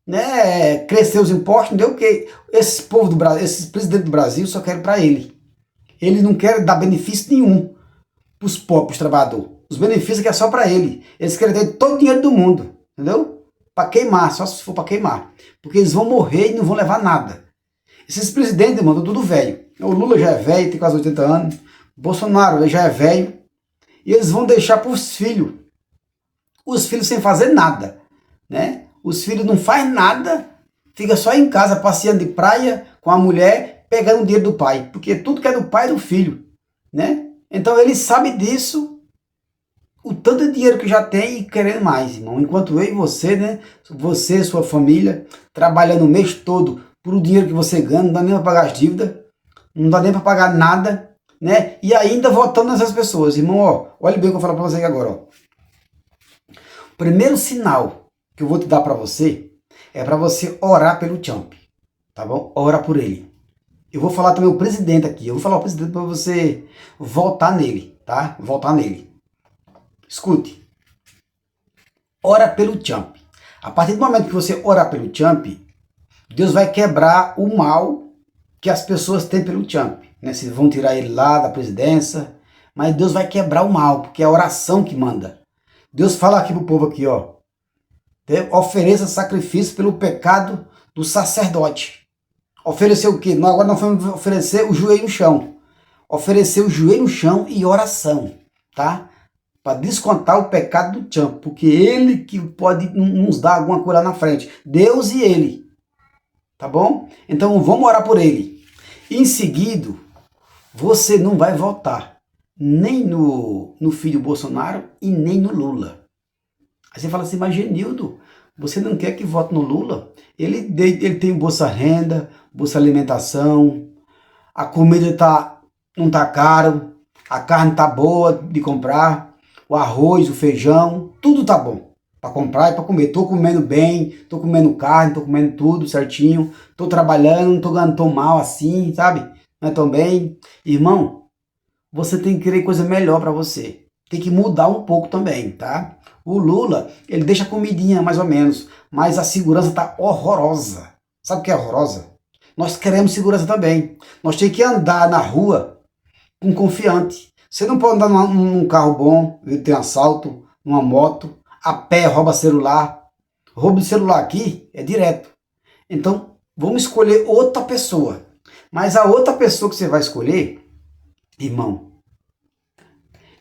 Né? Crescer os impostos, não deu o quê? Esse povo do Brasil, esses presidentes do Brasil só querem para ele. Ele não quer dar benefício nenhum para os pobres trabalhadores. Os benefícios que é só para ele. Eles querem ter todo o dinheiro do mundo, entendeu? Para queimar, só se for para queimar. Porque eles vão morrer e não vão levar nada. Esses presidentes, mano, tudo velho. O Lula já é velho, tem quase 80 anos. O Bolsonaro já é velho. E eles vão deixar para os filhos. Os filhos sem fazer nada, né? Os filhos não fazem nada, fica só em casa passeando de praia com a mulher, pegando o dinheiro do pai. Porque tudo que é do pai é do filho, né? Então ele sabe disso, o tanto de dinheiro que já tem e querendo mais, irmão. Enquanto eu e você, né? Você, sua família, trabalhando o mês todo por o dinheiro que você ganha, não dá nem para pagar as dívidas, não dá nem para pagar nada, né? E ainda votando nessas pessoas. Irmão, ó, olha bem o que eu vou falar para você aqui agora, ó. O primeiro sinal que eu vou te dar para você é para você orar pelo Trump, tá bom? Ora por ele. Eu vou falar também o presidente aqui. Eu vou falar o presidente para você votar nele, tá? Votar nele. Escute. Ora pelo Trump. A partir do momento que você orar pelo Trump, Deus vai quebrar o mal que as pessoas têm pelo Trump, né? Se vão tirar ele lá da presidência, mas Deus vai quebrar o mal, porque é a oração que manda. Deus fala aqui pro povo aqui, ó. Ofereça sacrifício pelo pecado do sacerdote. Oferecer o quê? Agora nós vamos oferecer o joelho no chão. Oferecer o joelho no chão e oração, tá? Para descontar o pecado do Trump, porque ele que pode nos dar alguma coisa lá na frente. Deus e ele, tá bom? Então vamos orar por ele. Em seguida, você não vai votar nem no filho Bolsonaro e nem no Lula. Aí você fala assim, mas Genildo, você não quer que vote no Lula? Ele tem Bolsa Renda, Bolsa Alimentação, a comida não tá caro, a carne tá boa de comprar, o arroz, o feijão, tudo tá bom para comprar e para comer. Tô comendo bem, tô comendo carne, tô comendo tudo certinho, tô trabalhando, não tô ganhando tão mal assim, sabe? Não é tão bem. Irmão, você tem que querer coisa melhor para você. Tem que mudar um pouco também, tá? O Lula, ele deixa a comidinha mais ou menos, mas a segurança tá horrorosa. Sabe o que é horrorosa? Nós queremos segurança também. Nós temos que andar na rua com confiante. Você não pode andar num carro bom, tem assalto, numa moto, a pé rouba celular. Roubo de celular aqui é direto. Então, vamos escolher outra pessoa. Mas a outra pessoa que você vai escolher, irmão,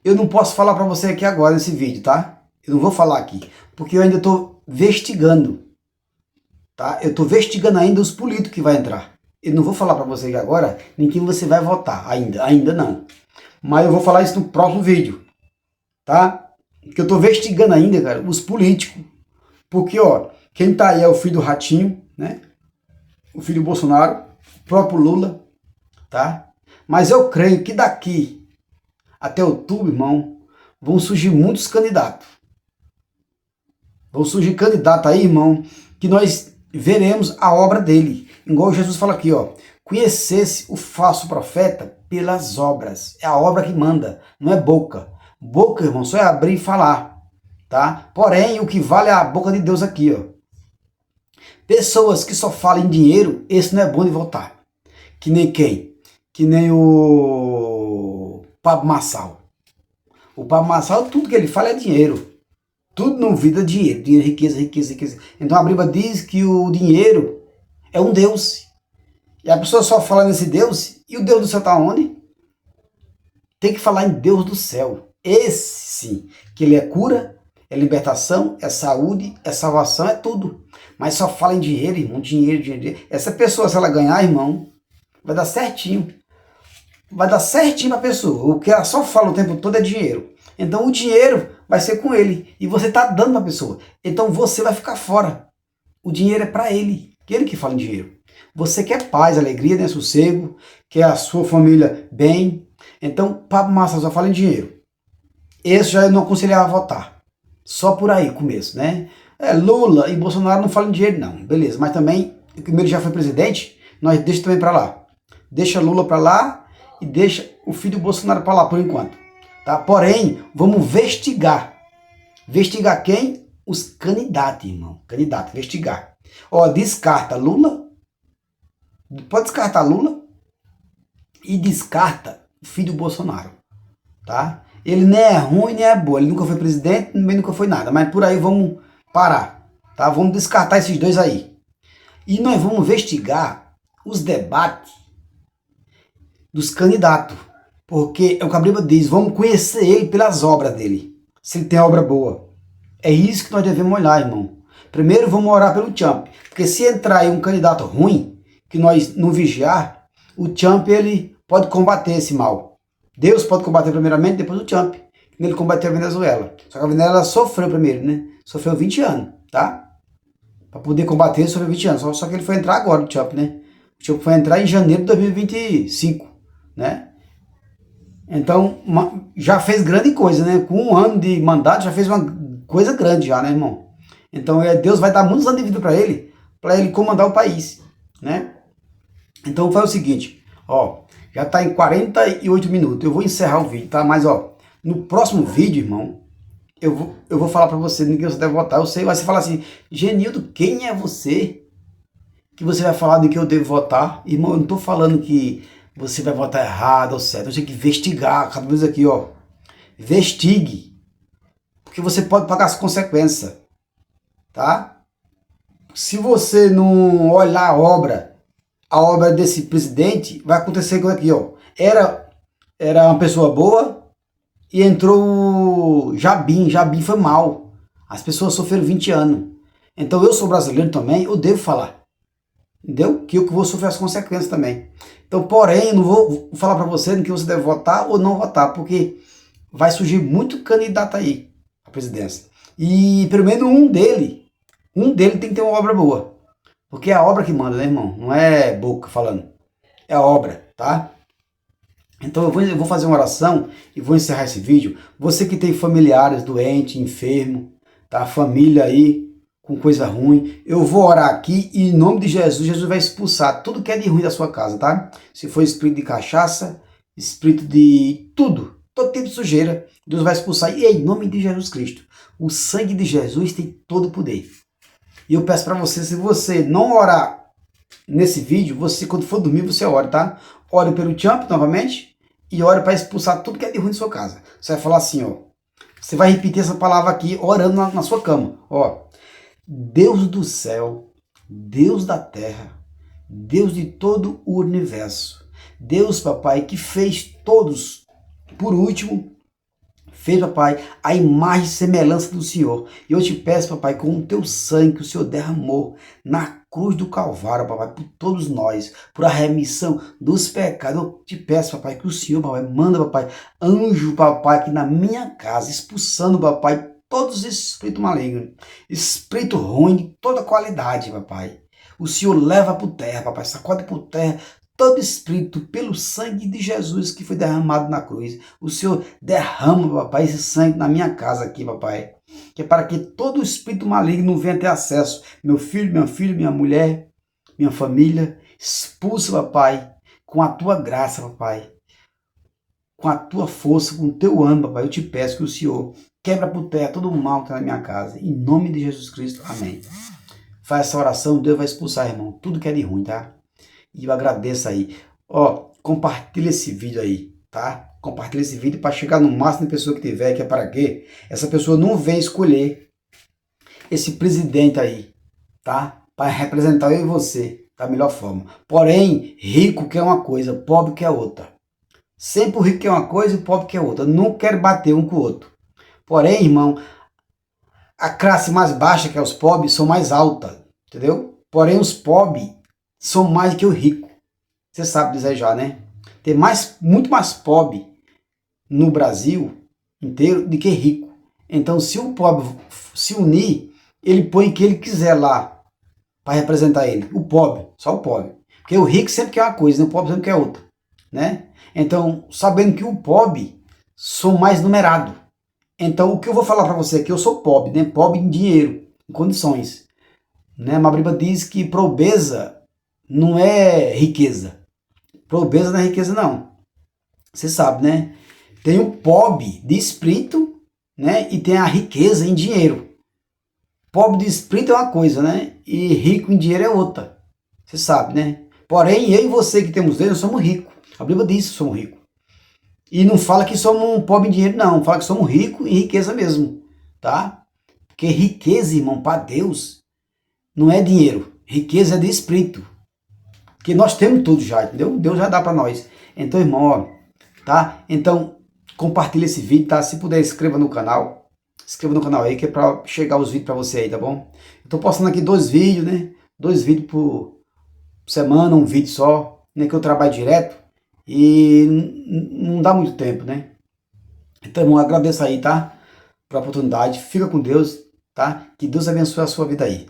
eu não posso falar para você aqui agora nesse vídeo, tá? Eu não vou falar aqui, porque eu ainda estou investigando, tá? Eu estou investigando ainda os políticos que vai entrar. Eu não vou falar para você aqui agora em quem você vai votar, ainda não. Mas eu vou falar isso no próximo vídeo, tá? Porque eu estou investigando ainda, cara, os políticos. Porque, ó, quem tá aí é o filho do Ratinho, né? O filho do Bolsonaro, o próprio Lula, tá? Mas eu creio que daqui até outubro, irmão, vão surgir muitos candidatos. Vão surgir candidatos aí, irmão, que nós veremos a obra dele. Igual Jesus fala aqui, ó. Conhecesse o falso profeta pelas obras. É a obra que manda, não é boca. Boca, irmão, só é abrir e falar, tá? Porém, o que vale é a boca de Deus aqui, ó. Pessoas que só falam em dinheiro, esse não é bom de votar. Que nem quem? Que nem o Pablo Marçal. O Pablo Marçal, tudo que ele fala é dinheiro. Tudo na vida é dinheiro. Dinheiro, riqueza, riqueza, riqueza. Então a Bíblia diz que o dinheiro é um Deus. E a pessoa só fala nesse Deus. E o Deus do céu está onde? Tem que falar em Deus do céu. Esse sim, que ele é cura, é libertação, é saúde, é salvação, é tudo. Mas só fala em dinheiro, irmão, dinheiro, dinheiro. Essa pessoa, se ela ganhar, irmão, vai dar certinho. Vai dar certinho pra pessoa. O que ela só fala o tempo todo é dinheiro. Então o dinheiro vai ser com ele. E você tá dando pra pessoa. Então você vai ficar fora. O dinheiro é para ele. Ele que fala em dinheiro. Você quer paz, alegria, né, sossego, quer a sua família bem. Então, papo massa, só fala em dinheiro. Esse já eu não aconselhava a votar. Só por aí, começo, né? Lula e Bolsonaro não falam em dinheiro, não. Beleza, mas também, o primeiro já foi presidente, nós deixa também para lá. Deixa Lula para lá e deixa o filho do Bolsonaro para lá, por enquanto. Tá? Porém, vamos investigar. Investigar quem? Os candidatos, irmão. Candidato, investigar. Ó, descarta Lula. Pode descartar Lula. E descarta o filho do Bolsonaro. Tá? Ele nem é ruim, nem é bom. Ele nunca foi presidente, também nunca foi nada. Mas por aí vamos parar. Tá? Vamos descartar esses dois aí. E nós vamos investigar os debates dos candidatos. Porque é o que a Bíblia diz, vamos conhecer ele pelas obras dele. Se ele tem obra boa. É isso que nós devemos olhar, irmão. Primeiro vamos orar pelo Trump. Porque se entrar aí um candidato ruim, que nós não vigiar, o Trump ele pode combater esse mal. Deus pode combater primeiramente, depois o Trump. Ele combateu a Venezuela. Só que a Venezuela sofreu primeiro, né? Sofreu 20 anos, tá? Para poder combater, ele sofreu 20 anos. Só que ele foi entrar agora, o Trump, né? O Trump foi entrar em janeiro de 2025, né? Então, já fez grande coisa, né? Com um ano de mandato, já fez uma coisa grande já, né, irmão? Então, Deus vai dar muitos anos de vida para ele comandar o país, né? Então, faz o seguinte, ó, já tá em 48 minutos, eu vou encerrar o vídeo, tá? Mas, ó, no próximo vídeo, irmão, eu vou falar para você, ninguém você deve votar, eu sei, vai você falar assim, Genildo, quem é você? Que você vai falar de que eu devo votar? Irmão, eu não tô falando que você vai votar errado ou certo. Você tem que investigar, cada vez aqui, ó. Investigue. Porque você pode pagar as consequências. Tá? Se você não olhar a obra desse presidente, vai acontecer com aqui, ó. Era uma pessoa boa e entrou Jabim. Jabim foi mal. As pessoas sofreram 20 anos. Então eu sou brasileiro também, eu devo falar. Entendeu? Que eu vou sofrer as consequências também. Então, porém, eu não vou falar para você que você deve votar ou não votar, porque vai surgir muito candidato aí à presidência. E pelo menos um dele tem que ter uma obra boa. Porque é a obra que manda, né, irmão? Não é boca falando. É a obra, tá? Então eu vou fazer uma oração e vou encerrar esse vídeo. Você que tem familiares doentes, enfermos, tá? Família aí com coisa ruim, eu vou orar aqui e em nome de Jesus, Jesus vai expulsar tudo que é de ruim da sua casa, tá? Se for espírito de cachaça, espírito de tudo, todo tipo de sujeira, Deus vai expulsar. E em nome de Jesus Cristo, o sangue de Jesus tem todo o poder. E eu peço para você, se você não orar nesse vídeo, você quando for dormir, você ora, tá? Ore pelo Trump novamente e ore para expulsar tudo que é de ruim da sua casa. Você vai falar assim, ó. Você vai repetir essa palavra aqui, orando na sua cama, ó. Deus do céu, Deus da terra, Deus de todo o universo, Deus, papai, que fez todos, por último, fez, papai, a imagem e semelhança do Senhor. E eu te peço, papai, com o teu sangue que o Senhor derramou na cruz do Calvário, papai, por todos nós, por a remissão dos pecados. Eu te peço, papai, que o Senhor, papai, manda, papai, anjo, papai, aqui na minha casa, expulsando, papai, todos os espíritos malignos, espírito ruim de toda qualidade, papai. O Senhor leva por terra, papai, sacode por terra todo espírito pelo sangue de Jesus que foi derramado na cruz. O Senhor derrama, papai, esse sangue na minha casa aqui, papai. Que é para que todo espírito maligno não venha ter acesso. Meu filho, minha filha, minha mulher, minha família, expulsa, papai, com a tua graça, papai. Com a tua força, com o teu ânimo, papai. Eu te peço que o Senhor quebra por terra todo o mal que está na minha casa. Em nome de Jesus Cristo. Amém. Faz essa oração, Deus vai expulsar, irmão. Tudo que é de ruim, tá? E eu agradeço aí. Ó, compartilha esse vídeo aí, tá? Compartilha esse vídeo para chegar no máximo de pessoa que tiver, que é para quê? Essa pessoa não vem escolher esse presidente aí, tá? Para representar eu e você da melhor forma. Porém, rico quer uma coisa, pobre quer outra. Sempre o rico quer uma coisa e o pobre quer outra. Eu não quero bater um com o outro. Porém, irmão, a classe mais baixa, que é os pobres, são mais alta, entendeu? Porém, os pobres são mais que o rico. Você sabe dizer já, né? Tem muito mais pobre no Brasil inteiro do que rico. Então, se o pobre se unir, ele põe o que ele quiser lá para representar ele. O pobre, só o pobre. Porque o rico sempre quer uma coisa, né? O pobre sempre quer outra, né? Então, sabendo que o pobre são mais numerados. Então, o que eu vou falar para você aqui, eu sou pobre, né? Pobre em dinheiro, em condições. Né? A Bíblia diz que pobreza não é riqueza. Pobreza não é riqueza, não. Você sabe, né? Tem o pobre de espírito, né? E tem a riqueza em dinheiro. Pobre de espírito é uma coisa, né? E rico em dinheiro é outra. Você sabe, né? Porém, eu e você que temos Deus, nós somos ricos. A Bíblia diz que somos ricos. E não fala que somos um pobre em dinheiro, não. Fala que somos ricos em riqueza mesmo, tá? Porque riqueza, irmão, para Deus, não é dinheiro. Riqueza é de espírito. Porque nós temos tudo já, entendeu? Deus já dá para nós. Então, irmão, ó, tá? Então, compartilha esse vídeo, tá? Se puder, inscreva no canal. Inscreva no canal aí, que é para chegar os vídeos para você aí, tá bom? Eu tô postando aqui 2 vídeos, né? 2 vídeos por semana, um vídeo só, né? Que eu trabalho direto. E não dá muito tempo, né? Então, irmão, agradeço aí, tá? Pela oportunidade. Fica com Deus, tá? Que Deus abençoe a sua vida aí.